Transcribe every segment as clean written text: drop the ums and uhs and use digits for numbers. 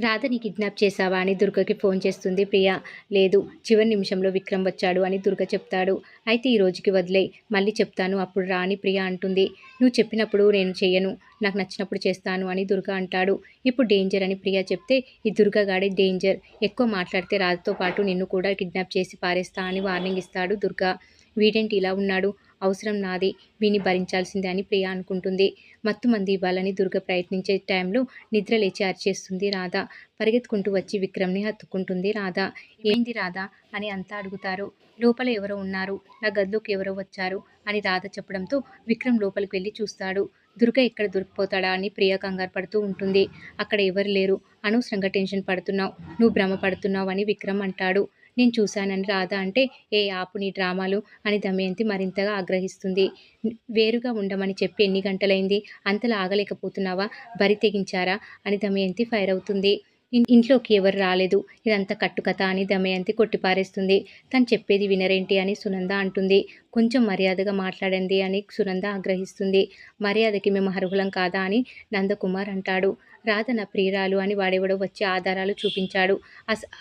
రాధని కిడ్నాప్ చేశావా అని దుర్గకి ఫోన్ చేస్తుంది ప్రియ. లేదు, చివరి నిమిషంలో విక్రమ్ వచ్చాడు అని దుర్గ చెప్తాడు. అయితే ఈ రోజుకి వదిలేయ్, మళ్ళీ చెప్తాను అప్పుడు రా అని ప్రియ అంటుంది. నువ్వు చెప్పినప్పుడు నేను చెయ్యను, నాకు నచ్చినప్పుడు చేస్తాను అని దుర్గ అంటాడు. ఇప్పుడు డేంజర్ అని ప్రియ చెప్తే, ఈ దుర్గగాడే డేంజర్, ఎక్కువ మాట్లాడితే రాధతో పాటు నిన్ను కూడా కిడ్నాప్ చేసి పారేస్తా అని వార్నింగ్ ఇస్తాడు దుర్గ. వీడేంటి ఇలా ఉన్నాడు, అవసరం నాది, వీని భరించాల్సిందే అని ప్రియ అనుకుంటుంది. మత్తుమంది ఇవ్వాలని దుర్గ ప్రయత్నించే టైంలో నిద్ర లేచి అరిచేస్తుంది రాధ. పరిగెత్తుకుంటూ వచ్చి విక్రమ్ని హత్తుకుంటుంది రాధ. ఏంది రాధ అని అంతా అడుగుతారు. లోపల ఎవరో ఉన్నారు, నా గదిలోకి ఎవరో వచ్చారు అని రాధ చెప్పడంతో విక్రమ్ లోపలికి వెళ్ళి చూస్తాడు. దుర్గ ఎక్కడ దొరికిపోతాడా అని ప్రియ కంగారు పడుతూ ఉంటుంది. అక్కడ ఎవరు లేరు, అనవసరంగా టెన్షన్ పడుతున్నావు, నువ్వు భ్రమ పడుతున్నావు అని విక్రమ్ అంటాడు. నేను చూశానని రాధ అంటే, ఏ ఆపు నీ డ్రామాలు అని దమయంతి మరింతగా ఆగ్రహిస్తుంది. వేరుగా ఉండమని చెప్పి ఎన్ని గంటలైంది, అంతలా ఆగలేకపోతున్నావా, బరి తెగించారా అని దమయంతి ఫైర్ అవుతుంది. ఇంట్లోకి ఎవరు రాలేదు, ఇదంతా కట్టుకథ అని దమయంతి కొట్టిపారేస్తుంది. తను చెప్పేది వినరేంటి అని సునంద అంటుంది. కొంచెం మర్యాదగా మాట్లాడండి అని సునంద ఆగ్రహిస్తుంది. మర్యాదకి మేము అర్హులం కాదా అని నందకుమార్ అంటాడు. రాధ నా ప్రియురాలు అని వాడెవడో వచ్చి ఆధారాలు చూపించాడు.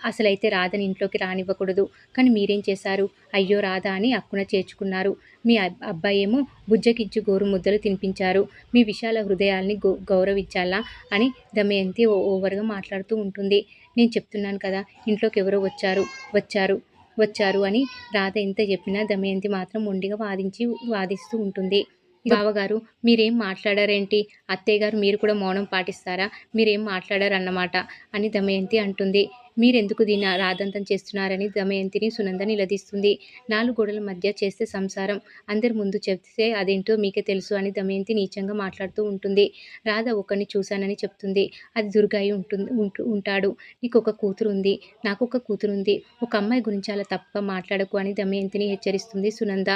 అసలైతే రాధని ఇంట్లోకి రానివ్వకూడదు, కానీ మీరేం చేశారు, అయ్యో రాధ అని అక్కున చేర్చుకున్నారు. మీ అబ్బాయి ఏమో బుజ్జకించి గోరు ముద్దలు తినిపించారు. మీ విశాల హృదయాల్ని గౌరవించాలా అని దమయంతి ఓవర్గా మాట్లాడుతూ ఉంటుంది. నేను చెప్తున్నాను కదా, ఇంట్లోకి ఎవరో వచ్చారు అని రాధ ఎంత చెప్పినా దమయంతి మాత్రం మొండిగా వాదిస్తూ ఉంటుంది. బావగారు మీరేం మాట్లాడారేంటి, అత్తయ్య గారు మీరు కూడా మౌనం పాటిస్తారా, మీరేం మాట్లాడారన్నమాట అని దమయంతి అంటుంది. మీరెందుకు దీన్ని రాదంతం చేస్తున్నారని దమయంతిని సునంద నిలదీస్తుంది. 4 గోడల మధ్య చేస్తే సంసారం, అందరి ముందు చెప్తే అదేంటో మీకే తెలుసు అని దమయంతి నీచంగా మాట్లాడుతూ ఉంటుంది. రాధ ఒకరిని చూశానని చెప్తుంది. అది దుర్గ అయి ఉంటాడు. నీకు ఒక కూతురు ఉంది, నాకు ఒక కూతురు ఉంది, ఒక అమ్మాయి గురించి అలా తప్పుగా మాట్లాడకు అని దమయంతిని హెచ్చరిస్తుంది సునంద.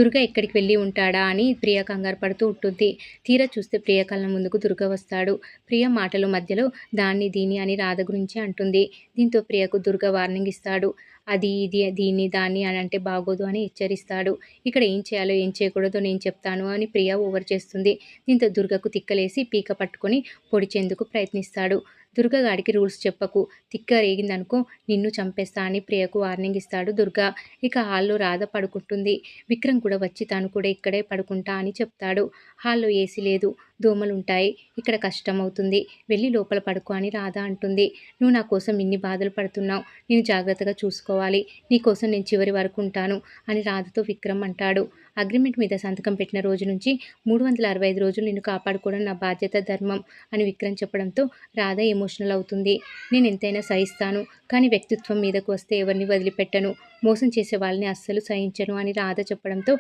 దుర్గ ఎక్కడికి వెళ్ళి ఉంటాడా అని ప్రియ కంగారు పడుతూ ఉంటుంది. తీరా చూస్తే ప్రియ కళ్ళ ముందుకు దుర్గ వస్తాడు. ప్రియ మాటల మధ్యలో దాన్ని దీన్ని అని రాధ గురించి అంటుంది. దీంతో ప్రియకు దుర్గ వార్నింగ్ ఇస్తాడు. అది ఇది దీన్ని దాన్ని అని అంటే బాగోదు అని హెచ్చరిస్తాడు. ఇక్కడ ఏం చేయాలో ఏం చేయకూడదో నేను చెప్తాను అని ప్రియ ఓవర్ చేస్తుంది. దీంతో దుర్గకు తిక్కలేసి పీక పట్టుకొని పొడిచేందుకు ప్రయత్నిస్తాడు. దుర్గగాడికి రూల్స్ చెప్పకు, తిక్క రేగిందనుకో నిన్ను చంపేస్తా అని ప్రియకు వార్నింగ్ ఇస్తాడు దుర్గ. ఇక హాల్లో రాధ పడుకుంటుంది. విక్రమ్ కూడా వచ్చి తాను కూడా ఇక్కడే పడుకుంటా అని చెప్తాడు. హాల్లో ఏసీ లేదు, దోమలుంటాయి, ఇక్కడ కష్టం అవుతుంది, వెళ్ళి లోపల పడుకో అని రాధ అంటుంది. నువ్వు నా కోసం ఇన్ని బాధలు పడుతున్నావు, నేను జాగ్రత్తగా చూసుకోవాలి, నీకోసం నేను చివరి వరకు ఉంటాను అని రాధతో విక్రమ్ అంటాడు. అగ్రిమెంట్ మీద సంతకం పెట్టిన రోజు నుంచి 365 రోజులు నిన్ను కాపాడుకోవడం నా బాధ్యత, ధర్మం అని విక్రమ్ చెప్పడంతో రాధ ఎమోషనల్ అవుతుంది. నేను ఎంతైనా సహిస్తాను, కానీ వ్యక్తిత్వం మీదకు వస్తే ఎవరిని వదిలిపెట్టను, మోసం చేసే వాళ్ళని అస్సలు సహించను అని రాధ చెప్పడంతో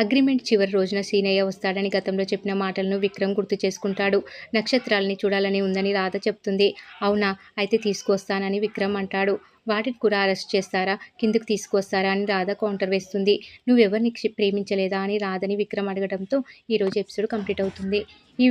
అగ్రిమెంట్ చివరి రోజున సీనయ్య వస్తాడని గతంలో చెప్పిన మాటలను విక్రమ్ గుర్తు చేసుకుంటాడు. నక్షత్రాలని చూడాలని ఉందని రాధ చెప్తుంది. అవునా, అయితే తీసుకొస్తానని విక్రమ్ అంటాడు. వాటిని కూడా అరెస్ట్ చేస్తారా, కిందకు తీసుకొస్తారా అని రాధ కౌంటర్ వేస్తుంది. నువ్వెవరిని ప్రేమించలేదా అని రాధని విక్రమ్ అడగడంతో ఈరోజు ఎపిసోడ్ కంప్లీట్ అవుతుంది. ఈ